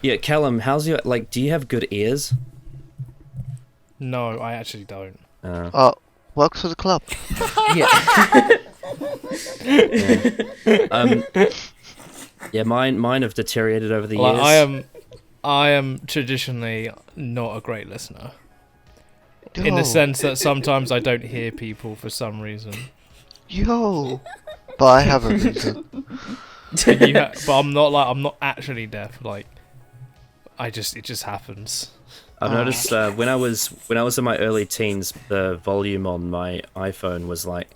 Yeah, Callum, how's your like? Do you have good ears? No, I actually don't. Oh, welcome to the club. Yeah. Yeah, mine have deteriorated over the Like, years. I am traditionally not a great listener. In Yo, the sense that sometimes I don't hear people for some reason. yo. But I have a reason. But I'm not actually deaf. Like, it just happens. I've noticed when I was in my early teens, the volume on my iPhone was like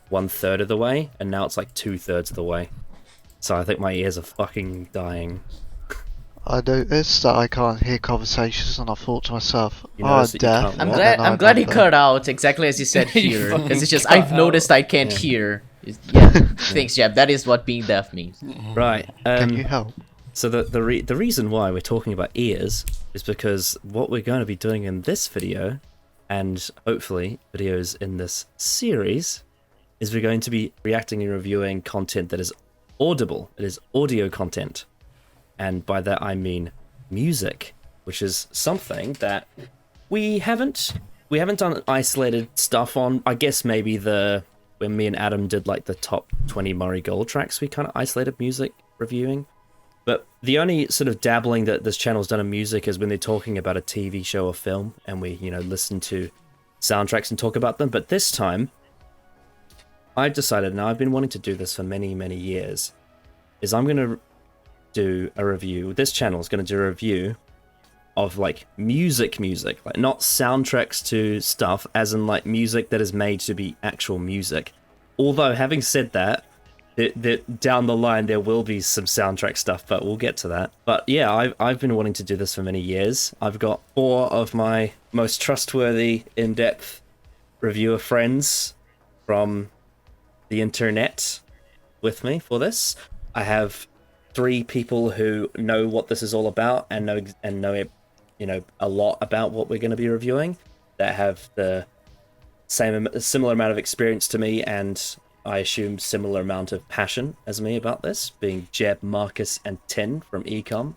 1/3 of the way, and now it's like 2/3 of the way. So I think my ears are fucking dying. I noticed that I can't hear conversations, and I thought to myself, You "Oh, I'm noticed that you deaf." can't I'm what? glad. And I I'm glad he remember. cut out exactly as you said You here, fucking because it's just cut I've noticed I can't Yeah. hear. Yeah, thanks, Jeb. That is what being deaf means. Right. Can you help? So the reason why we're talking about ears is because what we're going to be doing in this video, and hopefully videos in this series, is we're going to be reacting and reviewing content that is audible. It is audio content, and by that I mean music, which is something that we haven't done isolated stuff on. I guess maybe when me and Adam did like the top 20 Murray Gold tracks, we kind of isolated music reviewing. But the only sort of dabbling that this channel's done in music is when they're talking about a TV show or film, and we, listen to soundtracks and talk about them. But this time, I've decided, and I've been wanting to do this for many, many years, is I'm going to do a review. This channel is going to do a review of like music, like not soundtracks to stuff, as in like music that is made to be actual music. Although, having said that, down the line there will be some soundtrack stuff, but we'll get to that. But yeah, I've been wanting to do this for many years. I've got 4 of my most trustworthy, in-depth reviewer friends from the internet with me for this. I have 3 people who know what this is all about and know a lot about what we're going to be reviewing, that have the similar amount of experience to me, and I assume similar amount of passion as me about this, being Jeb, Marcus, and Tin from Ecom.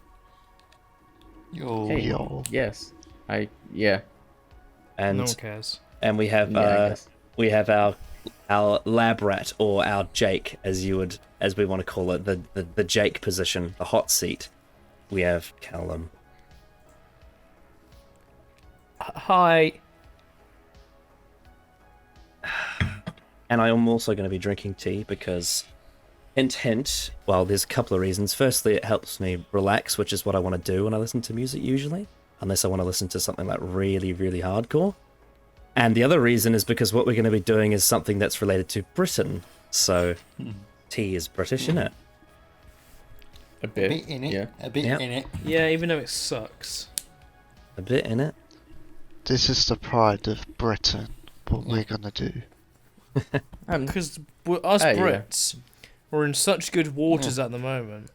Hey, Yo. yes, and No one cares. and we have I guess. our lab rat, or our Jake, as we want to call it, the Jake position, the hot seat. We have Callum. Hi. And I am also going to be drinking tea because, hint, well, there's a couple of reasons. Firstly, it helps me relax, which is what I want to do when I listen to music usually, unless I want to listen to something like really, really hardcore. And the other reason is because what we're going to be doing is something that's related to Britain. So, tea is British, isn't it? A bit. in it. Yeah. A bit Yep. in it. Yeah, even though it sucks. A bit in it. This is the pride of Britain. What we're gonna do. Because us yeah. Brits, we're in such good waters at the moment.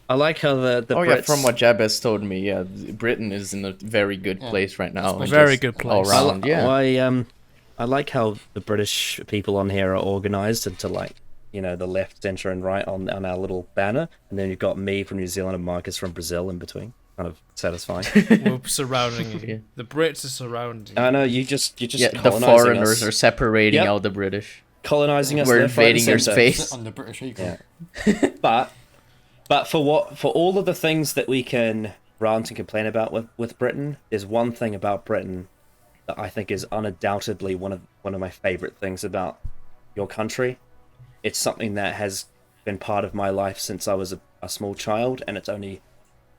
I like how the Brits... Yeah, from what Jeb has told me, yeah, Britain is in a very good place right now. a very good All place. around, yeah. I like how the British people on here are organised into like, the left, centre, and right on our little banner, and then you've got me from New Zealand and Marcus from Brazil in between. Kind of satisfying. We're surrounding you. Yeah. The Brits are surrounding you. I know you just Yeah, the colonising foreigners us. are separating Yep. out the British. Colonising us. We're left, right, and invading your centre. space. On the British Eagle. Yeah. But for all of the things that we can rant and complain about with Britain, there's one thing about Britain that I think is undoubtedly one of my favourite things about your country. It's something that has been part of my life since I was a small child, and it's only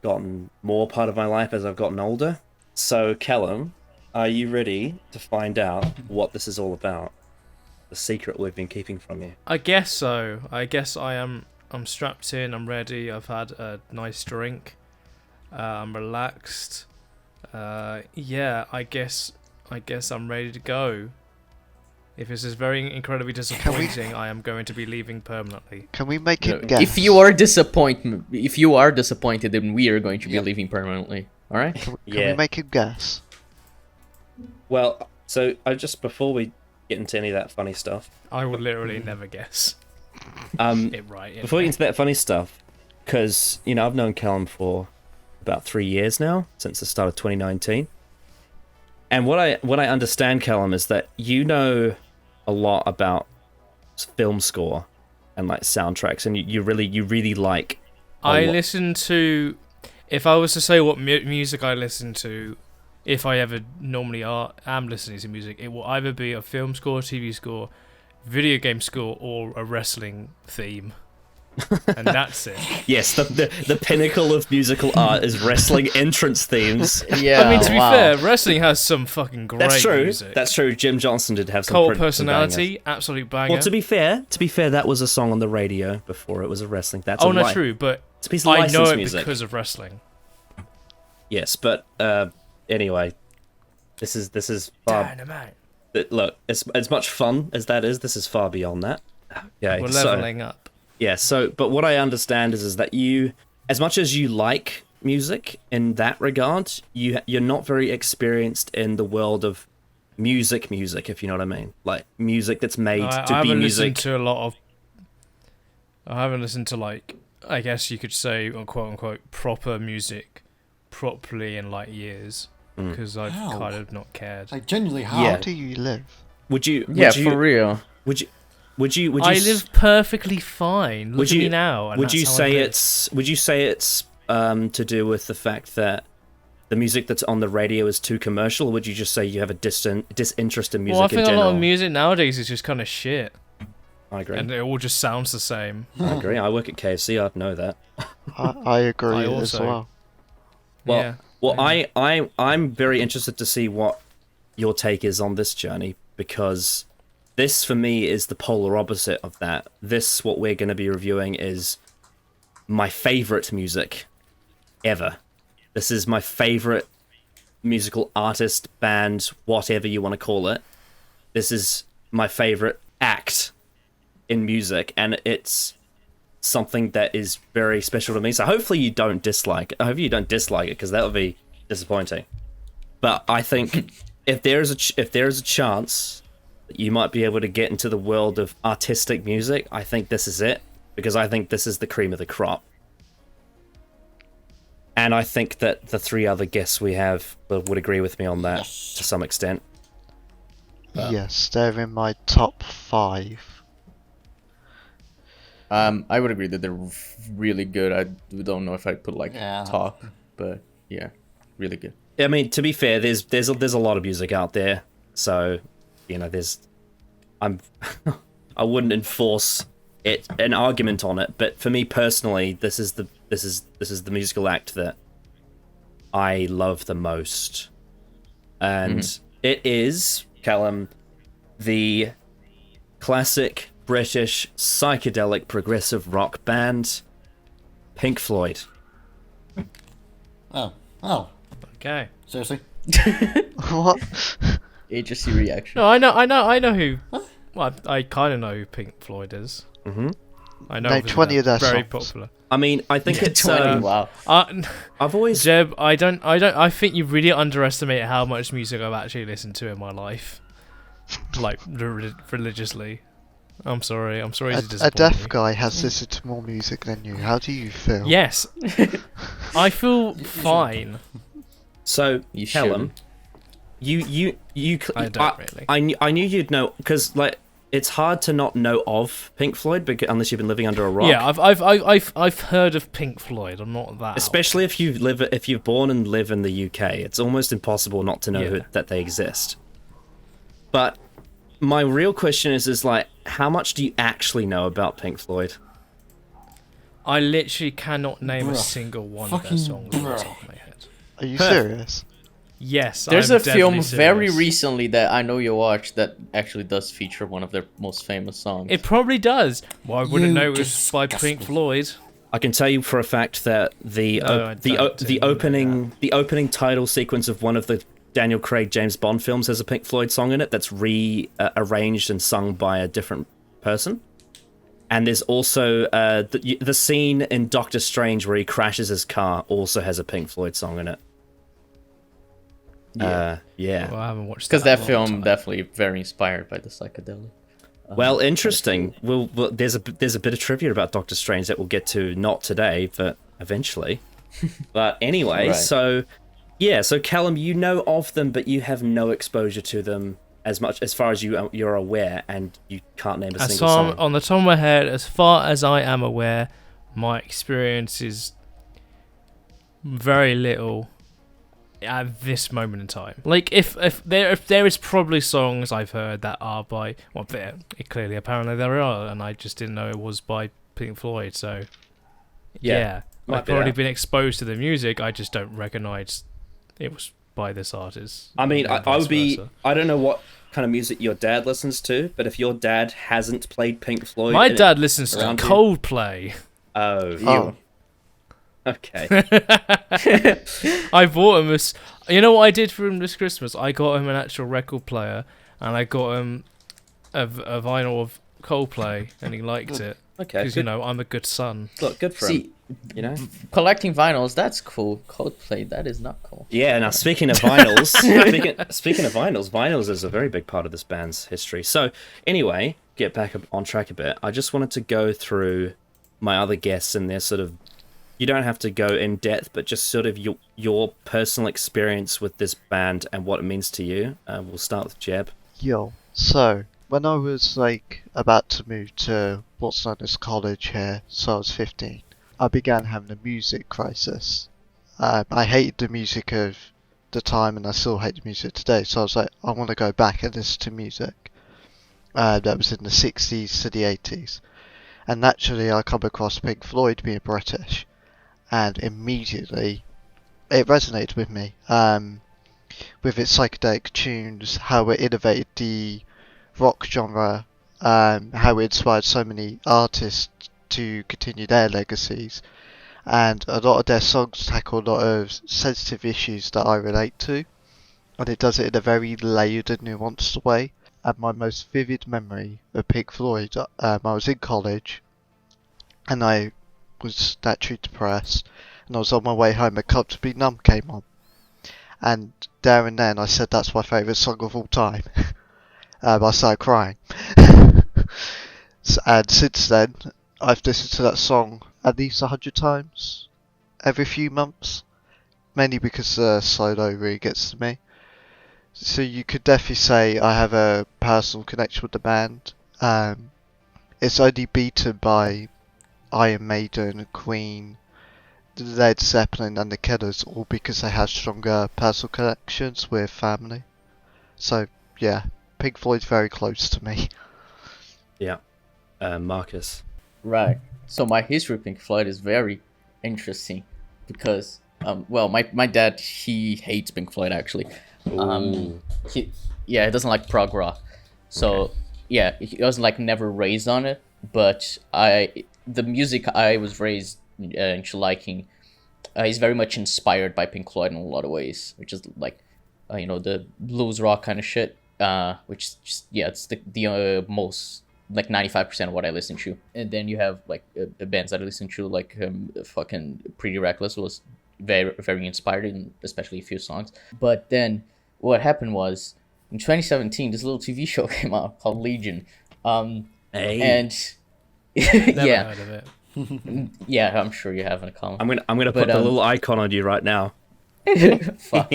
gotten more part of my life as I've gotten older. So, Callum, are you ready to find out what this is all about? The secret we've been keeping from you. I guess so. I guess I am. I'm strapped in. I'm ready. I've had a nice drink. I'm relaxed. Yeah. I guess I'm ready to go. If this is very incredibly disappointing, I am going to be leaving permanently. Can we make No, it guess? if you are disappointed, then we are going to be leaving permanently. All right? Can Yeah. we make it guess? Well, so before we get into any of that funny stuff, I will literally never guess um, it right. before we get into that funny stuff, because I've known Callum for about 3 years now, since the start of 2019. And what I understand, Callum, is that you know a lot about film score and like soundtracks, and you really like. I listen to. If I was to say what music I listen to, if I ever normally am listening to music, it will either be a film score, TV score, video game score, or a wrestling theme. And that's it. Yes, the pinnacle of musical art is wrestling entrance themes. Yeah, I mean, to be fair, wrestling has some fucking great That's true. music. That's true. Jim Johnson did have some Cult some bangers. Personality, absolute banger. Well, to be fair, that was a song on the radio before it was a wrestling. That's no, true, but it's a piece of I know licensed it music. because of wrestling. Yes, but anyway, this is far. Dynamite. Look, as much fun as that is, this is far beyond that. Okay, We're leveling up. Yeah, but what I understand is that you, as much as you like music in that regard, you're not very experienced in the world of music, if you know what I mean. Like music that's made to be music. I haven't listened to, like, I guess you could say, quote unquote, proper music properly in like years, because I've kind of not cared. Like, genuinely, how? How do you live? Would you? For real. Would you? I live perfectly fine. Look Would at you me now. And would you that's how I say live. it's? Would you say it's to do with the fact that the music that's on the radio is too commercial, or would you just say you have a disinterest in music Well, I think in general? a lot of music nowadays is just kind of shit, I agree. and it all just sounds the same. I agree. I work at KFC. I'd know that. I agree I as also- well. Well, Yeah. well, I'm very interested to see what your take is on this journey, because this, for me, is the polar opposite of that. This, what we're going to be reviewing, is my favorite music ever. This is my favorite musical artist, band, whatever you want to call it. This is my favorite act in music, and it's something that is very special to me. So hopefully you don't dislike it. I hope you don't dislike it, because that would be disappointing. But I think if there is a chance that you might be able to get into the world of artistic music, I think this is it, because I think this is the cream of the crop. And I think that the three other guests we have would agree with me on that to some extent. Yes, they're in my top 5. I would agree that they're really good. I don't know if I'd put like Yeah. top, but yeah, really good. I mean, to be fair, there's a lot of music out there, so I wouldn't enforce an argument on it. But for me personally, this is the musical act that I love the most, and it is, Callum, the classic British psychedelic progressive rock band Pink Floyd. Oh, Okay. seriously? What? HSC reaction. No, I know who. Well, I kind of know who Pink Floyd is. Mm-hmm. I know. Name obviously 20 of they're their very songs. popular. I mean, I think it's 20, wow. I've always Jeb, I think you really underestimate how much music I've actually listened to in my life, like religiously. I'm sorry to A disappoint deaf you. guy has listened to more music than you. How do you feel? Yes, I feel fine. so You Callum, you I don't really. I knew you'd know, because like it's hard to not know of Pink Floyd unless you've been living under a rock. Yeah, I've heard of Pink Floyd. I'm not that. Especially if you're born and live in the UK, it's almost impossible not to know that they exist. But my real question is like, how much do you actually know about Pink Floyd? I literally cannot name a Bruh. single one of their Fucking songs off the bruh. top of my head. Are you serious? Yes, There's I'm a film definitely very serious. recently that I know you watched that actually does feature one of their most famous songs. It probably does. Well, I wouldn't You know it was by disgusting. Pink Floyd. I can tell you for a fact that the No, I don't opening title sequence of one of the Daniel Craig James Bond films has a Pink Floyd song in it that's arranged and sung by a different person. And there's also the scene in Doctor Strange where he crashes his car also has a Pink Floyd song in it. Yeah. Well, I haven't watched Because that that in a long film time. definitely very inspired by the psychedelic. Well, interesting. There's a bit of trivia about Doctor Strange that we'll get to, not today, but eventually. But anyway, Right. so Callum, you know of them, but you have no exposure to them as far as you're aware, and you can't name a single song. On the top of my head, as far as I am aware, my experience is very little at this moment in time. Like, if there is probably songs I've heard that are by, well, clearly apparently there are, and I just didn't know it was by Pink Floyd. So yeah, might I've be already that. been exposed to the music. I just don't recognise it was by this artist. I mean, and I vice would be. versa. I don't know what kind of music your dad listens to, but if your dad hasn't played Pink Floyd, My in dad listens to around you- Coldplay. Oh, Oh, okay. I bought him this. You know what I did for him this Christmas? I got him an actual record player, and I got him a vinyl of Coldplay, and he liked it. Okay. Because, I'm a good son. Look, good for See, him. You know. collecting vinyls, that's cool. Coldplay, that is not cool. Yeah. Now, speaking of vinyls, speaking of vinyls is a very big part of this band's history. So, anyway, get back on track a bit. I just wanted to go through my other guests and their sort of. You don't have to go in depth, but just sort of your personal experience with this band and what it means to you. We'll start with Jeb. yo. So, when I was about to move to what's known as college here, so I was 15, I began having a music crisis. I hated the music of the time, and I still hate the music today. So I was like, I want to go back and listen to music that was in the 60s to the 80s. And naturally, I come across Pink Floyd being British, and immediately it resonated with me. With its psychedelic tunes, how it innovated the rock genre, how it inspired so many artists to continue their legacies, and a lot of their songs tackle a lot of sensitive issues that I relate to, and it does it in a very layered and nuanced way. And my most vivid memory of Pink Floyd, I was in college, and I was naturally depressed, and I was on my way home, and Comfortably Numb came on, and there and then I said that's my favourite song of all time. I started crying. And since then, I've listened to that song at least 100 times every few months, mainly because the solo really gets to me. So you could definitely say I have a personal connection with the band. It's only beaten by Iron Maiden, Queen, Led Zeppelin and the Killers, all because they have stronger personal connections with family. So yeah, Pink Floyd's very close to me. Yeah. Marcus. Right. So my history of Pink Floyd is very interesting because, my dad, he hates Pink Floyd actually. He doesn't like prog rock. So yeah, he was never raised on it. But the music I was raised into liking is very much inspired by Pink Floyd in a lot of ways, which is the blues rock kind of shit. Which just, it's the most 95% of what I listen to. And then you have the bands that I listen to, fucking Pretty Reckless was very, very inspired in especially a few songs. But then what happened was in 2017 this little TV show came out called Legion. Hey. And Never yeah, heard of it. yeah, I'm sure you haven't, Colin. I'm gonna put the little icon on you right now. Fuck.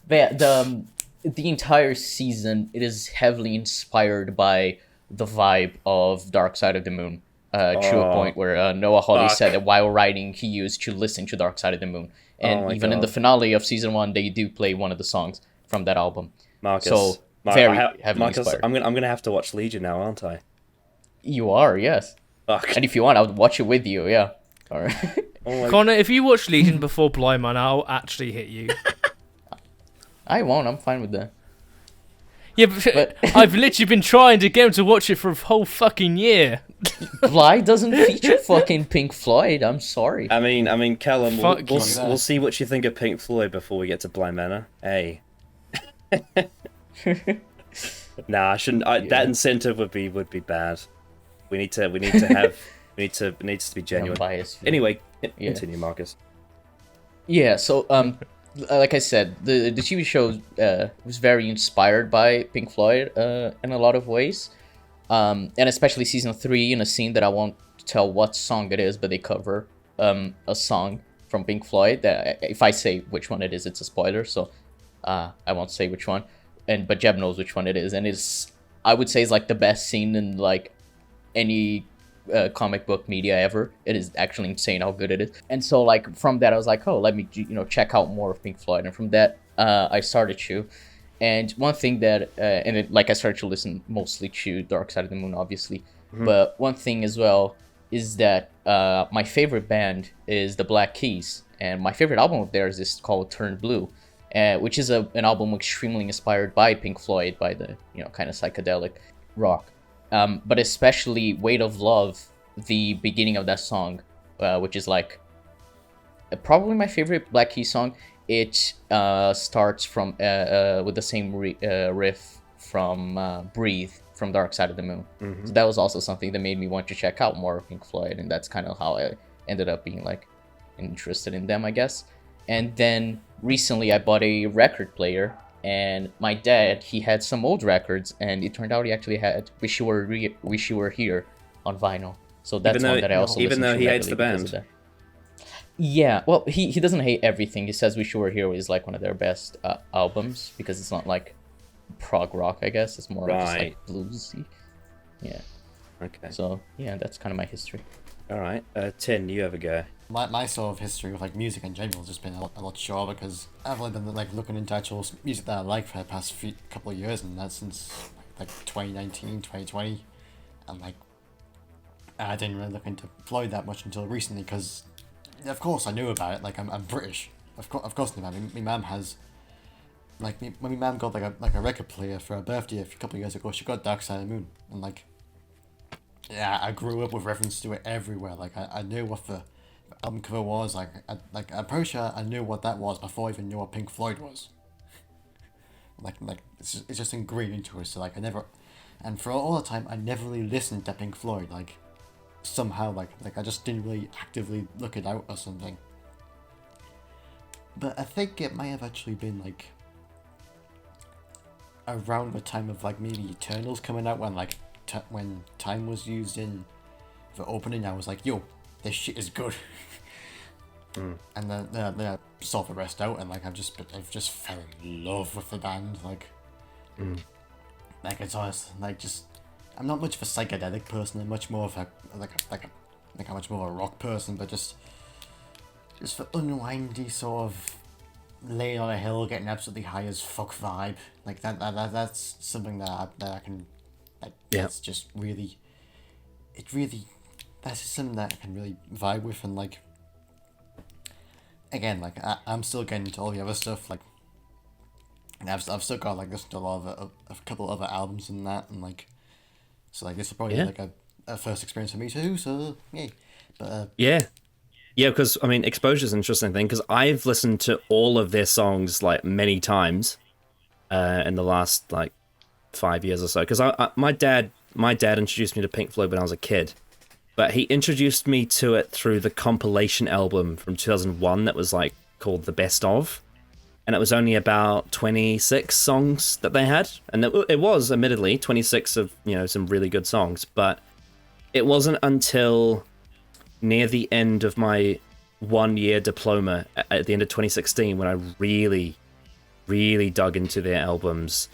But the entire season, it is heavily inspired by the vibe of Dark Side of the Moon. To a point where Noah Hawley said that while writing, he used to listen to Dark Side of the Moon. And even in the finale of season 1, they do play one of the songs from that album. Marcus. So very heavily Marcus, inspired. I'm gonna have to watch Legion now, aren't I? You are, yes. Fuck. And if you want, I would watch it with you, yeah. All right. Oh my- Connor, if you watch Legion before Blind Man, I'll actually hit you. I won't, I'm fine with that. Yeah, but I've literally been trying to get him to watch it for a whole fucking year. Bly doesn't feature fucking Pink Floyd, I'm sorry. I mean, Callum, Fuck we'll you. see what you think of Pink Floyd before we get to Blind Manor. Hey. Nah, I shouldn't. That incentive would be bad. We need to have. It needs to be genuine. Biased. Anyway, continue, Marcus. Yeah, so like I said, the TV show was very inspired by Pink Floyd in a lot of ways. And especially season 3 in a scene that I won't tell what song it is, but they cover a song from Pink Floyd. That if I say which one it is, it's a spoiler, so I won't say which one. But Jeb knows which one it is, and I would say it's like the best scene in like any comic book media ever. It is actually insane how good it is. And so like from that I was like, oh, let me check out more of Pink Floyd, and from that I started to. And one thing that I started to listen mostly to Dark Side of the Moon, obviously. But one thing as well is that my favorite band is the Black Keys, and my favorite album of theirs is called Turn Blue, which is an album extremely inspired by Pink Floyd, by the kind of psychedelic rock. But especially Weight of Love, the beginning of that song, which is like probably my favorite Black Keys song. It starts from with the same riff from Breathe from Dark Side of the Moon. So that was also something that made me want to check out more of Pink Floyd, and that's kind of how I ended up being like interested in them, I guess. And then recently I bought a record player, and my dad, he had some old records, and it turned out he actually had Wish You Were Here on vinyl. So that's one that I also even though he hates the because band. Yeah, well, he doesn't hate everything. He says Wish You Were Here is like one of their best albums, because it's not like prog rock, I guess. It's more just like bluesy. Yeah. Okay. So yeah, that's kind of my history. All right. Tin, you have a go. My sort of history with like music in general has just been a lot shorter, because I've only been like looking into actual music that I like for the past couple of years, and that's since like 2019, 2020, and like I didn't really look into Floyd that much until recently, because of course I knew about it. Like I'm British, of course I knew. My mum has when my mum got like a record player for her birthday a couple of years ago, she got Dark Side of the Moon, and like yeah, I grew up with reference to it everywhere. Like I knew what the album cover was. I'm pretty sure I knew what that was before I even knew what Pink Floyd was. like it's just ingrained into us. So like I never, and for all the time I never really listened to Pink Floyd. Like somehow like I just didn't really actively look it out or something. But I think it might have actually been like around the time of like maybe Eternals coming out, when like when Time was used in the opening. I was like, yo, this shit is good. And then I saw the rest out, and like I've just fell in love with the band. Like it's honest, like just I'm not much of a psychedelic person. I'm much more of a much more of a rock person, but just the unwindy sort of laying on a hill, getting absolutely high as fuck vibe. Like that's something that I can like. Yeah. It's just really, that's just something that I can really vibe with, and like. Again, like I'm still getting into all the other stuff. Like, and I've still got like listened to a lot of a couple other albums and that, and like, so like this is probably like a first experience for me too. So yay, but yeah, because I mean, exposure is an interesting thing, because I've listened to all of their songs like many times, in the last like 5 years or so. Because my dad introduced me to Pink Floyd when I was a kid. But he introduced me to it through the compilation album from 2001 that was like called The Best Of. And it was only about 26 songs that they had. And it was, admittedly, 26 of, some really good songs. But it wasn't until near the end of my 1-year diploma at the end of 2016 when I really, really dug into their albums.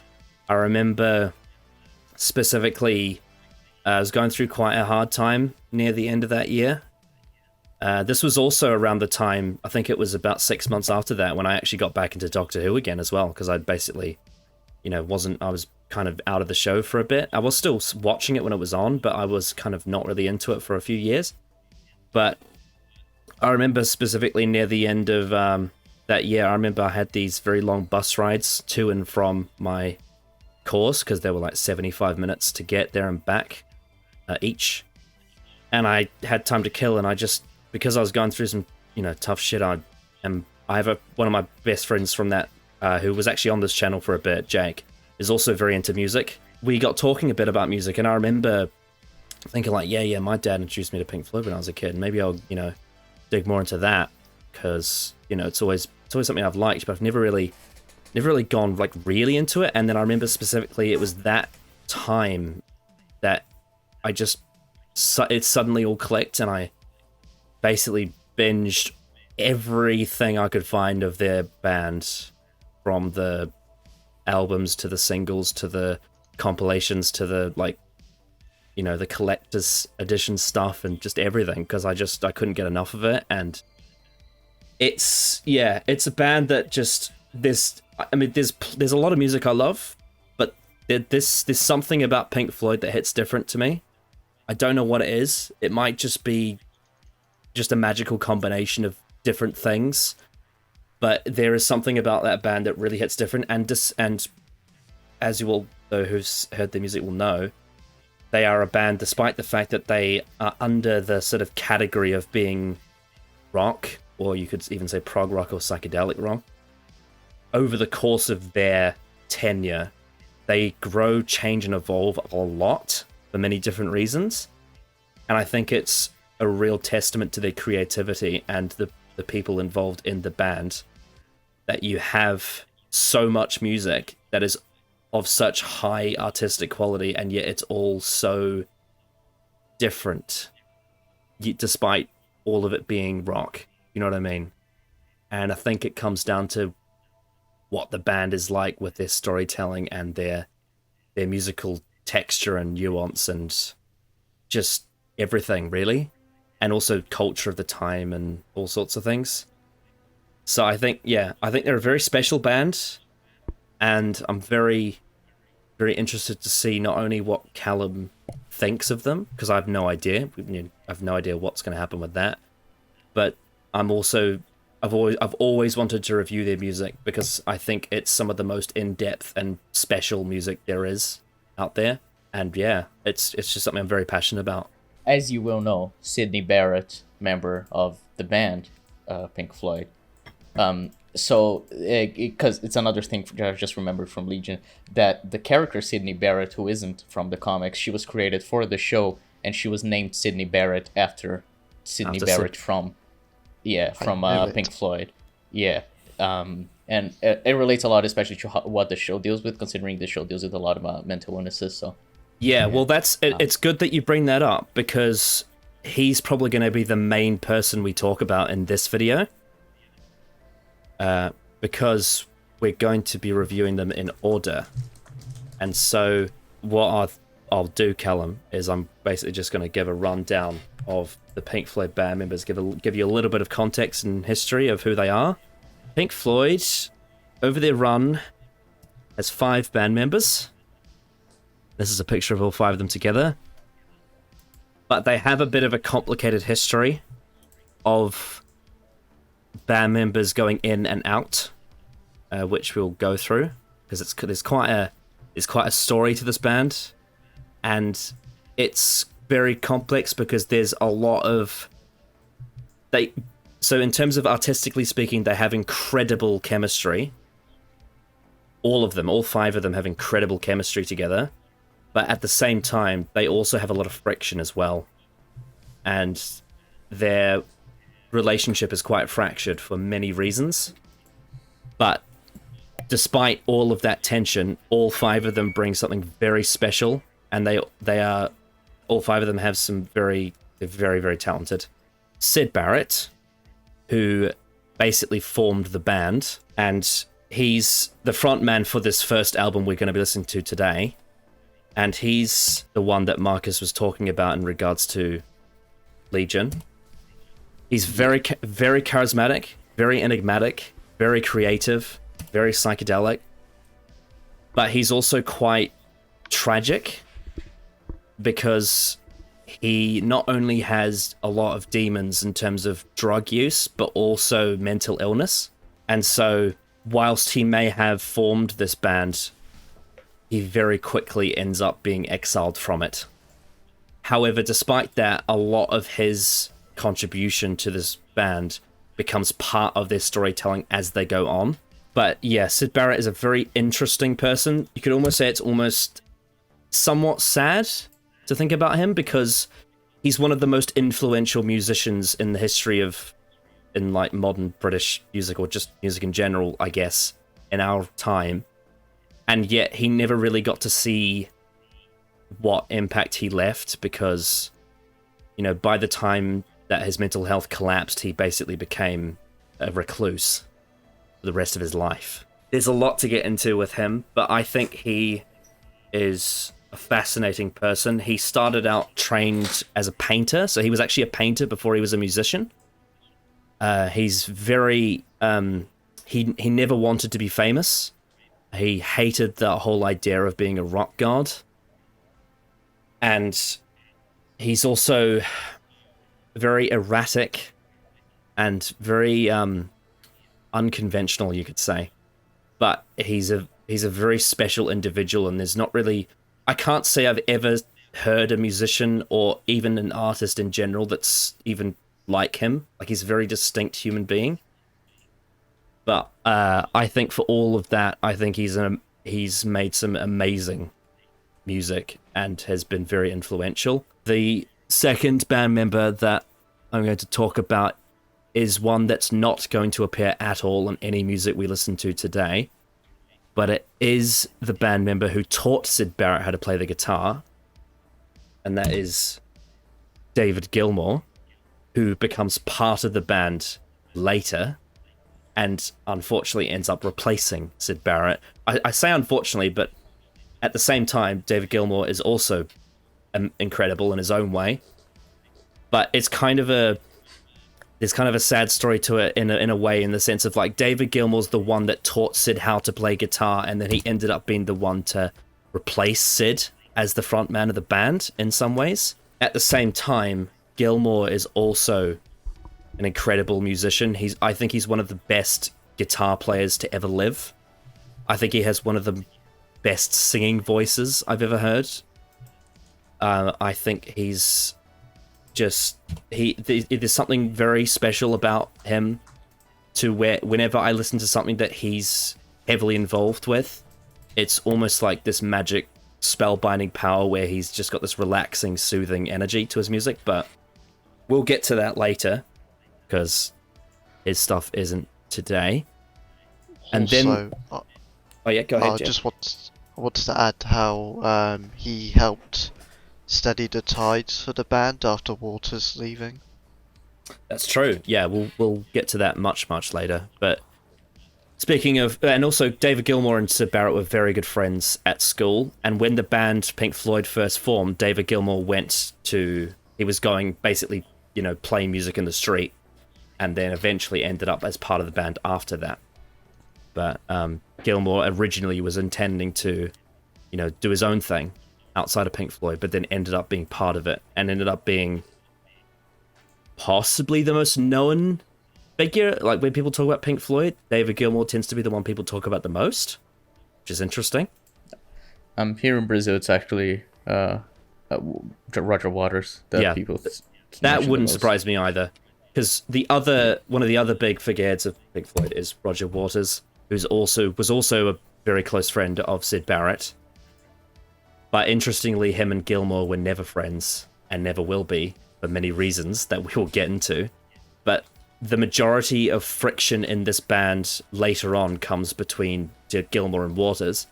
I remember specifically... I was going through quite a hard time near the end of that year. This was also around the time, I think it was about 6 months after that, when I actually got back into Doctor Who again as well, because I'd basically, I was kind of out of the show for a bit. I was still watching it when it was on, but I was kind of not really into it for a few years. But I remember specifically near the end of that year, I remember I had these very long bus rides to and from my course, because they were like 75 minutes to get there and back. Each, and I had time to kill, and I just, because I was going through some tough shit, I have one of my best friends from that who was actually on this channel for a bit, Jake, is also very into music. We got talking a bit about music, and I remember thinking like, yeah, my dad introduced me to Pink Floyd when I was a kid, and maybe I'll dig more into that, because it's always something I've liked, but I've never really gone like really into it. And then I remember specifically it was that time that I just it suddenly all clicked, and I basically binged everything I could find of their band, from the albums to the singles to the compilations to the the collector's edition stuff and just everything, because I couldn't get enough of it. And it's a band that just there's a lot of music I love, but there's something about Pink Floyd that hits different to me. I don't know what it is. It might just be just a magical combination of different things, but there is something about that band that really hits different. And as you all know, who's heard their music will know, they are a band, despite the fact that they are under the sort of category of being rock, or you could even say prog rock or psychedelic rock. Over the course of their tenure, they grow, change, and evolve a lot for many different reasons. And I think it's a real testament to their creativity and the people involved in the band, that you have so much music that is of such high artistic quality, and yet it's all so different, despite all of it being rock. You know what I mean? And I think it comes down to what the band is like with their storytelling and their musical texture and nuance and just everything, really. And also culture of the time and all sorts of things. So I think they're a very special band, and I'm very, very interested to see not only what Callum thinks of them, because I have no idea. I have no idea what's going to happen with that. But I've always wanted to review their music, because I think it's some of the most in-depth and special music there is out there. And it's just something I'm very passionate about. As you will know, Sydney Barrett, member of the band Pink Floyd. So, because it's another thing that I've just remembered from Legion, that the character Sydney Barrett, who isn't from the comics, she was created for the show, and she was named Sydney Barrett after Sydney Barrett from Pink Floyd. Yeah. And it relates a lot, especially to what the show deals with, considering the show deals with a lot of mental illnesses, so... Yeah, well, it's good that you bring that up, because he's probably going to be the main person we talk about in this video. Because we're going to be reviewing them in order. And so what I'll do, Callum, is I'm basically just going to give a rundown of the Pink Floyd band members, give you a little bit of context and history of who they are. Pink Floyd, over their run, has 5 band members. This is a picture of all 5 of them together. But they have a bit of a complicated history of band members going in and out, which we'll go through, because there's quite a story to this band, and it's very complex because there's a lot of so in terms of artistically speaking, they have incredible chemistry. All of them, all 5 of them, have incredible chemistry together. But at the same time, they also have a lot of friction as well. And their relationship is quite fractured for many reasons. But despite all of that tension, all 5 of them bring something very special. And they are, all 5 of them have they're very, very talented. Syd Barrett, who basically formed the band, and he's the front man for this first album we're going to be listening to today. And he's the one that Marcus was talking about in regards to Legion. He's very, very charismatic, very enigmatic, very creative, very psychedelic. But he's also quite tragic, because he not only has a lot of demons in terms of drug use, but also mental illness. And so, whilst he may have formed this band, he very quickly ends up being exiled from it. However, despite that, a lot of his contribution to this band becomes part of their storytelling as they go on. But yeah, Syd Barrett is a very interesting person. You could almost say it's almost somewhat sad to think about him, because he's one of the most influential musicians in the history of, in like modern British music, or just music in general, I guess, in our time. And yet he never really got to see what impact he left, because, you know, by the time that his mental health collapsed, he basically became a recluse for the rest of his life. There's a lot to get into with him, but I think he is a fascinating person. He started out trained as a painter, so he was actually a painter before he was a musician. He's very... He never wanted to be famous. He hated the whole idea of being a rock god. And he's also very erratic and very unconventional, you could say. But he's a very special individual, and there's not really... I can't say I've ever heard a musician or even an artist in general that's even like him. Like, he's a very distinct human being. But I think for all of that, I think he's made some amazing music and has been very influential. The second band member that I'm going to talk about is one that's not going to appear at all in any music we listen to today, but it is the band member who taught Syd Barrett how to play the guitar, and that is David Gilmore, who becomes part of the band later, and unfortunately ends up replacing Syd Barrett. I say unfortunately, but at the same time, David Gilmore is also incredible in his own way. But it's there's kind of a sad story to it in a way, in the sense of, like, David Gilmore's the one that taught Syd how to play guitar, and then he ended up being the one to replace Syd as the front man of the band in some ways. At the same time, Gilmore is also an incredible musician. I think he's one of the best guitar players to ever live. I think he has one of the best singing voices I've ever heard. I think he's just... There's something very special about him, to where whenever I listen to something that he's heavily involved with, it's almost like this magic spellbinding power where he's just got this relaxing, soothing energy to his music. But we'll get to that later, because his stuff isn't today. And also, then... oh yeah, go ahead, I Jeff. just wanted to add how he helped steady the tides for the band after Waters leaving. That's true. Yeah, we'll get to that much later. But speaking of... And also, David Gilmour and Syd Barrett were very good friends at school. And when the band Pink Floyd first formed, David Gilmour he was going, basically, you know, playing music in the street, and then eventually ended up as part of the band after that. But Gilmour originally was intending to, you know, do his own thing outside of Pink Floyd, but then ended up being part of it, and ended up being possibly the most known figure. Like, when people talk about Pink Floyd, David Gilmour tends to be the one people talk about the most, which is interesting. Here in Brazil, it's actually Roger Waters that people that wouldn't surprise me either, because one of the other big figureheads of Pink Floyd is Roger Waters, was also a very close friend of Syd Barrett. But interestingly, him and Gilmour were never friends, and never will be, for many reasons that we will get into. But the majority of friction in this band later on comes between Gilmour and Waters,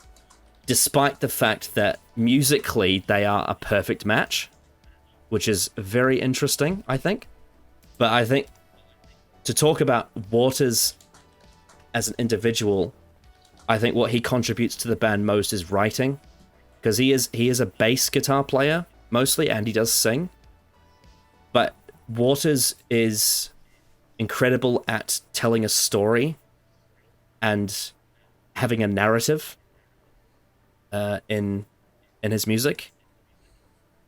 despite the fact that musically they are a perfect match, which is very interesting, I think. But I think to talk about Waters as an individual, I think what he contributes to the band most is writing, because he is a bass guitar player mostly, and he does sing. But Waters is incredible at telling a story and having a narrative in his music.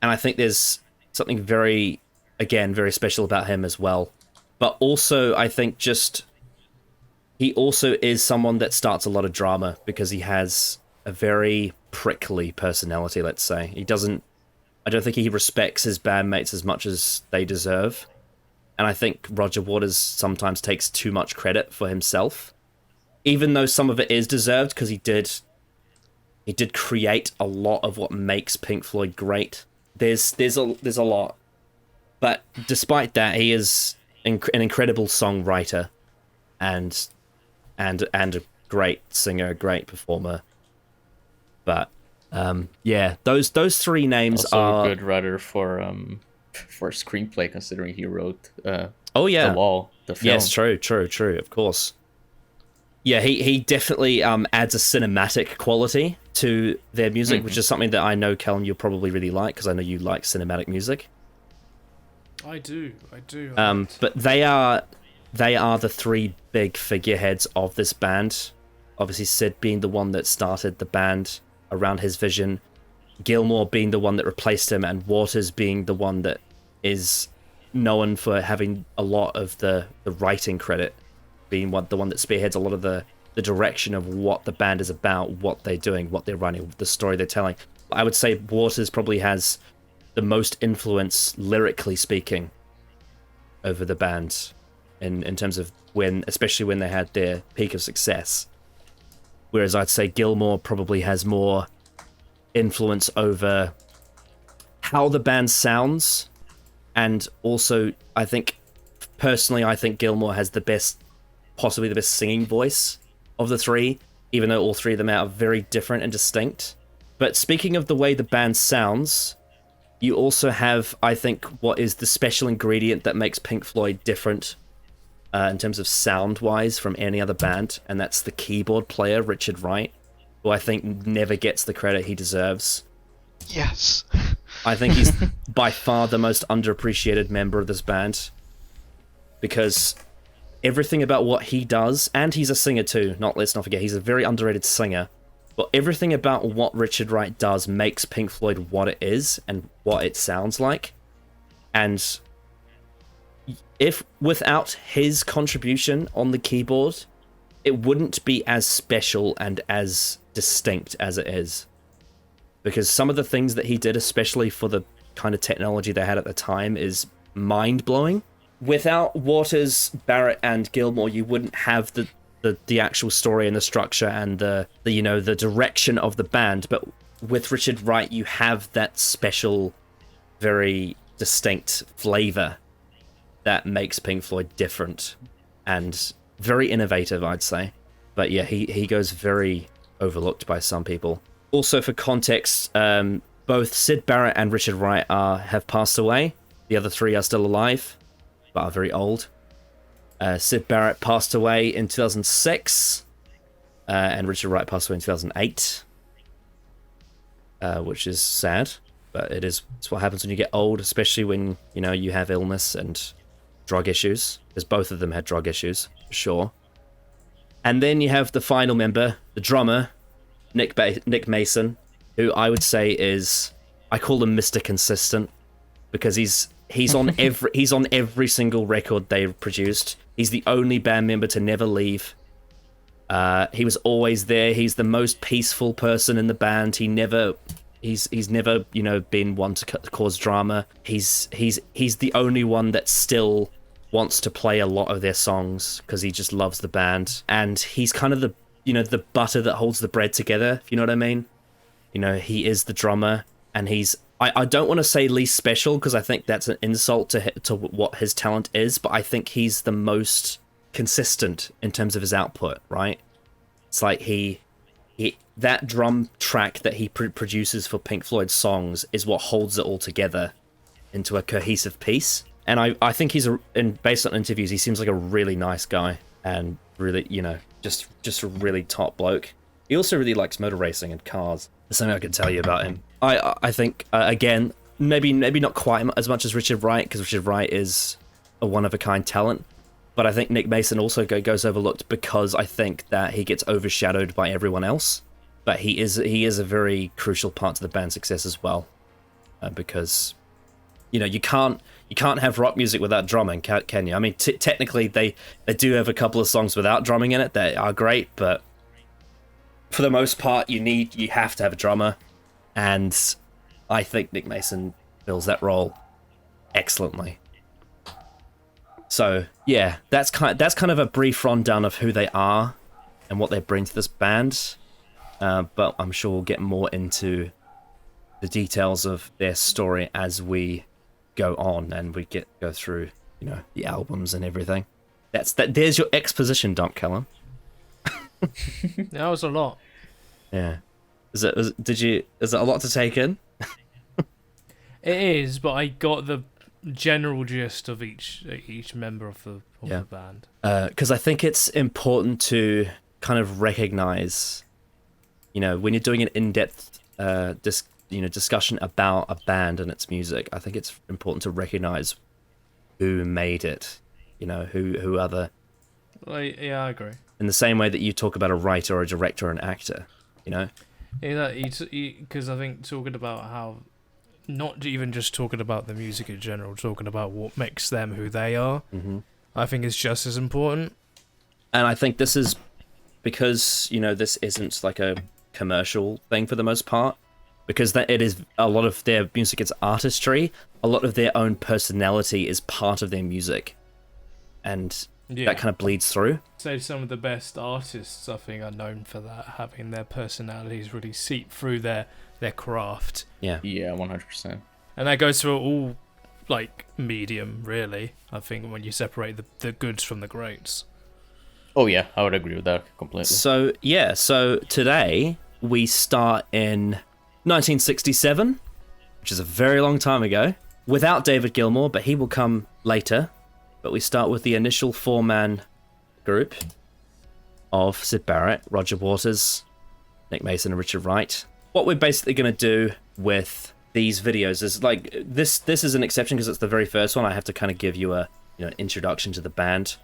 And I think there's something very special about him as well. But also, I think he also is someone that starts a lot of drama, because he has a very prickly personality, let's say. I don't think he respects his bandmates as much as they deserve. And I think Roger Waters sometimes takes too much credit for himself, even though some of it is deserved, because he did create a lot of what makes Pink Floyd great. There's a lot. But despite that, he is an incredible songwriter and a great singer, a great performer. But Yeah, those three names Also are a good writer for screenplay, considering he wrote oh yeah, The Wall, the film. yes, true, of course. Yeah, he definitely adds a cinematic quality to their music, which is something that I know, Callum, you'll probably really like, because I know you like cinematic music. I do. But they are the three big figureheads of this band. Obviously, Sid being the one that started the band around his vision, Gilmore being the one that replaced him, and Waters being the one that is known for having a lot of the writing credit, being the one that spearheads a lot of the direction of what the band is about, what they're doing, what they're running, the story they're telling. I would say Waters probably has the most influence, lyrically speaking, over the band in terms of especially when they had their peak of success. Whereas I'd say Gilmore probably has more influence over how the band sounds, and also I think Gilmore has possibly the best singing voice of the three, even though all three of them are very different and distinct. But speaking of the way the band sounds, you also have, I think, what is the special ingredient that makes Pink Floyd different in terms of sound-wise from any other band, and that's the keyboard player, Richard Wright, who I think never gets the credit he deserves. Yes. I think he's by far the most underappreciated member of this band, because everything about what he does, and he's a singer too, let's not forget, he's a very underrated singer, but everything about what Richard Wright does makes Pink Floyd what it is and what it sounds like. And if without his contribution on the keyboard, it wouldn't be as special and as distinct as it is. Because some of the things that he did, especially for the kind of technology they had at the time, is mind-blowing. Without Waters, Barrett, and Gilmore, you wouldn't have the actual story and the structure and the direction of the band. But with Richard Wright, you have that special, very distinct flavor that makes Pink Floyd different and very innovative, I'd say. But yeah, he goes very overlooked by some people. Also, for context, both Sid Barrett and Richard Wright have passed away. The other three are still alive, but are very old. Sid Barrett passed away in 2006, and Richard Wright passed away in 2008, which is sad, but it's what happens when you get old, especially when you have illness and drug issues, because both of them had drug issues, for sure. And then you have the final member, the drummer, Nick Mason, who I would say I call him Mr. Consistent, because he's on every single record they've produced. He's the only band member to never leave. He was always there. He's the most peaceful person in the band. He's never been one to cause drama. He's the only one that still wants to play a lot of their songs because he just loves the band, and he's kind of the butter that holds the bread together, if you know what I mean. He is the drummer, and I don't want to say least special, because I think that's an insult to what his talent is, but I think he's the most consistent in terms of his output, right? It's like that drum track that he produces for Pink Floyd songs is what holds it all together into a cohesive piece. And I think based on interviews, he seems like a really nice guy, and really, just a really top bloke. He also really likes motor racing and cars. That's something I can tell you about him. I think, again, maybe not quite as much as Richard Wright, because Richard Wright is a one-of-a-kind talent. But I think Nick Mason also goes overlooked because I think that he gets overshadowed by everyone else. But he is a very crucial part to the band's success as well. Because, you can't have rock music without drumming, can you? I mean, technically, they do have a couple of songs without drumming in it that are great, but for the most part, you have to have a drummer, and I think Nick Mason fills that role excellently. So yeah, that's kind of a brief rundown of who they are and what they bring to this band. But I'm sure we'll get more into the details of their story as we go on and we go through, the albums and everything. There's your exposition dump, Callum. That was a lot. Yeah. Is it a lot to take in? It is, but I got the general gist of each member of the band. Because I think it's important to kind of recognize, when you're doing an in-depth discussion about a band and its music, I think it's important to recognize who made it, who are the... Yeah, I agree. In the same way that you talk about a writer or a director or an actor, Yeah, because I think talking about how... Not even just talking about the music in general, talking about what makes them who they are, I think is just as important. And I think this is because, this isn't like a commercial thing for the most part, because it is a lot of their music, it's artistry, a lot of their own personality is part of their music. And that kind of bleeds through. So some of the best artists, I think, are known for that, having their personalities really seep through their craft. Yeah, 100%. And that goes for all, medium, really, I think, when you separate the goods from the greats. Oh, yeah, I would agree with that completely. So today we start in 1967, which is a very long time ago, without David Gilmore, but he will come later. But we start with the initial four-man group of Syd Barrett, Roger Waters, Nick Mason, and Richard Wright. What we're basically going to do with these videos is this is an exception because it's the very first one. I have to kind of give you a introduction to the band.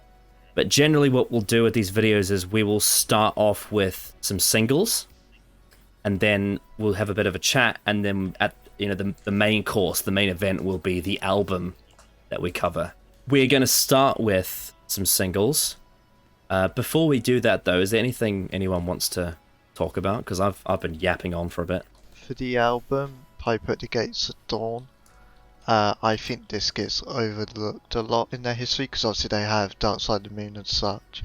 But generally what we'll do with these videos is we will start off with some singles, and then we'll have a bit of a chat, and then at the main course, the main event will be the album that we cover. We're going to start with some singles. Before we do that, though, is there anything anyone wants to talk about? Because I've been yapping on for a bit. For the album, Piper at the Gates of Dawn, I think this gets overlooked a lot in their history, because obviously they have Dark Side of the Moon and such.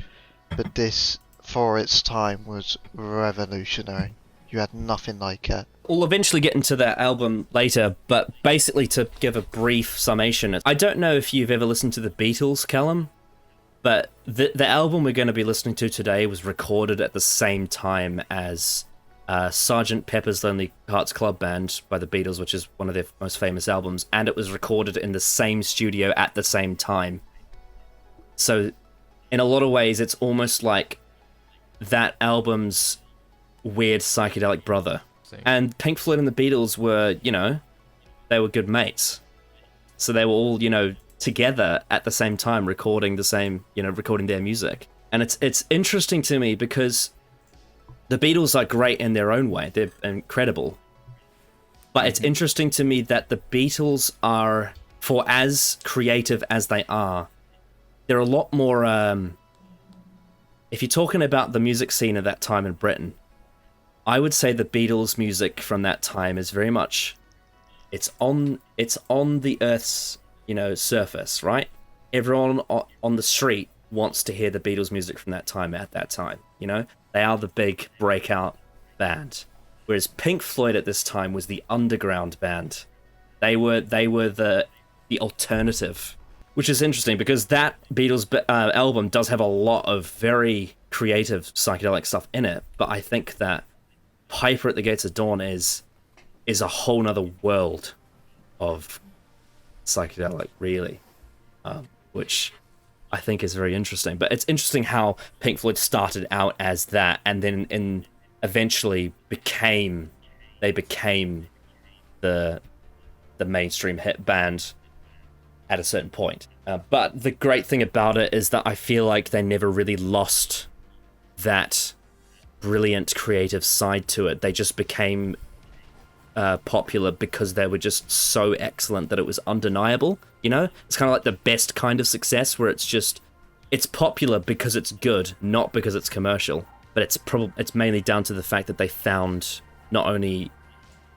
But this, for its time, was revolutionary. You had nothing like it. We'll eventually get into that album later, but basically to give a brief summation, I don't know if you've ever listened to the Beatles, Callum, but the album we're going to be listening to today was recorded at the same time as Sgt. Pepper's Lonely Hearts Club Band by the Beatles, which is one of their most famous albums, and it was recorded in the same studio at the same time. So in a lot of ways, it's almost like that album's weird psychedelic brother. And Pink Floyd and the Beatles were, they were good mates. So they were all, together at the same time recording their music. And it's interesting to me because the Beatles are great in their own way. They're incredible. But it's interesting to me that the Beatles are, for as creative as they are, they're a lot more, if you're talking about the music scene at that time in Britain, I would say the Beatles' music from that time is very much, it's on the Earth's, surface, right? Everyone on the street wants to hear the Beatles' music from that time at that time, They are the big breakout band. Whereas Pink Floyd at this time was the underground band. They were the alternative, which is interesting because that Beatles album does have a lot of very creative psychedelic stuff in it, but I think that Piper at the Gates of Dawn is a whole nother world of psychedelic, really, which I think is very interesting. But it's interesting how Pink Floyd started out as that, and then eventually became the mainstream hit band at a certain point. But the great thing about it is that I feel like they never really lost that brilliant creative side to it. They just became popular because they were just so excellent that it was undeniable. It's kind of like the best kind of success where it's popular because it's good, not because it's commercial. But it's mainly down to the fact that they found not only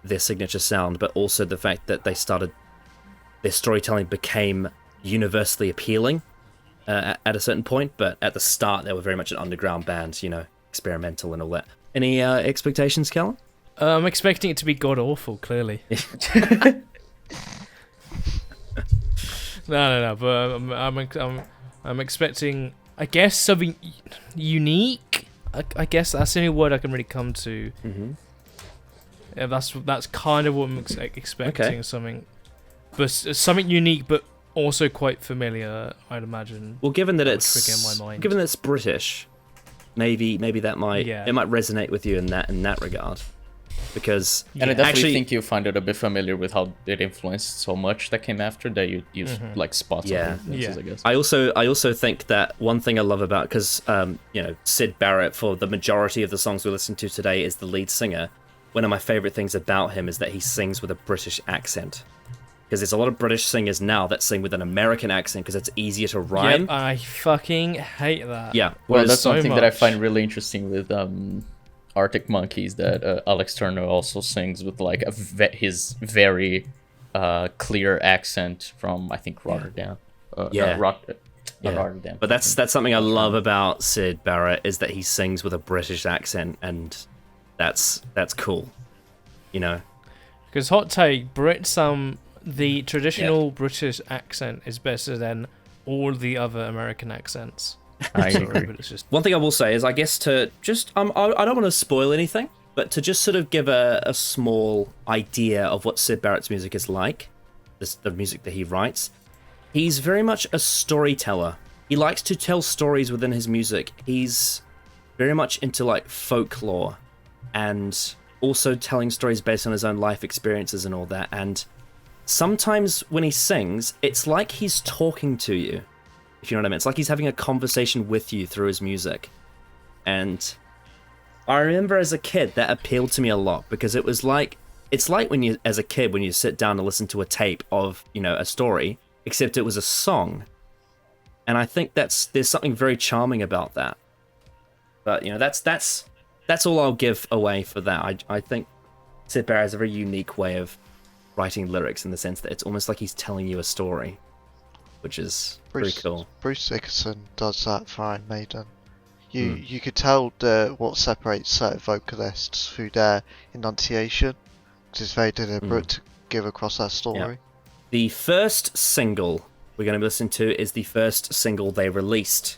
their signature sound, but also the fact that their storytelling became universally appealing at a certain point. But at the start, they were very much an underground band, experimental and all that. Any expectations, Callum? I'm expecting it to be god awful, clearly. No, but I'm expecting, I guess, something unique. I guess that's the only word I can really come to. Mm-hmm. Yeah, that's kind of what I'm expecting. Okay. Something, but something unique, but also quite familiar. I'd imagine. Well, given that That would it's trigger in my mind. given that it's British, maybe that might Yeah. it might resonate with you in that regard, because And I definitely actually, think you find it a bit familiar with how it influenced so much that came after that you like spot some Yeah. influences, Yeah. I guess. I also think that one thing I love about, because Sid Barrett, for the majority of the songs we listen to today, is the lead singer. One of my favorite things about him is that he sings with a British accent, because there's a lot of British singers now that sing with an American accent because it's easier to rhyme. Yep, I fucking hate that. Yeah. Well, Whereas, that's so something that I much. find really interesting with Arctic Monkeys, that Alex Turner also sings with like his very clear accent from, I think, Rotterdam. Yeah. Not Yeah. Rotterdam. but that's something I love about Sid Barrett, is that he sings with a British accent, and that's cool. You know. Because hot take, the traditional British accent is better than all the other American accents. I Sorry, agree. but it's just One thing I will say is, I guess, to just I don't want to spoil anything, but to just sort of give a small idea of what Sid Barrett's music is like, the music that he writes. He's very much a storyteller. He likes to tell stories within his music. He's very much into like folklore, and also telling stories based on his own life experiences and all that. And sometimes when he sings, it's like he's talking to you, if you know what I mean. It's like he's having a conversation with you through his music. And I remember as a kid that appealed to me a lot, because it's like when you, as a kid, when you sit down to listen to a tape of, a story, except it was a song. And I think there's something very charming about that. But that's all I'll give away for that. I think Sid Barrett has a very unique way of writing lyrics, in the sense that it's almost like he's telling you a story, which is pretty cool. Bruce Dickinson does that for Iron Maiden. You could tell what separates certain vocalists through their enunciation, which is very deliberate to give across that story. Yeah. The first single we're going to listen to is the first single they released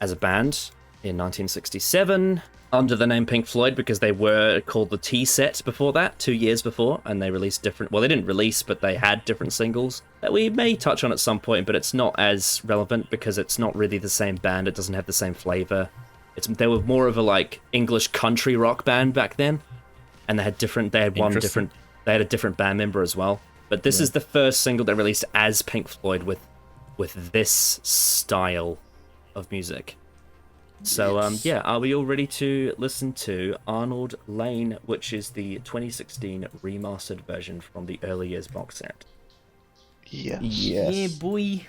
as a band in 1967 under the name Pink Floyd, because they were called the T-Set before that, 2 years before, and they released different... Well, they didn't release, but they had different singles that we may touch on at some point, but it's not as relevant because it's not really the same band. It doesn't have the same flavor. They were more of a like English country rock band back then, and they had a different band member as well. But this is the first single they released as Pink Floyd with this style of music. So, are we all ready to listen to Arnold Lane, which is the 2016 remastered version from the early years box set? Yes. Yes. yeah, boy.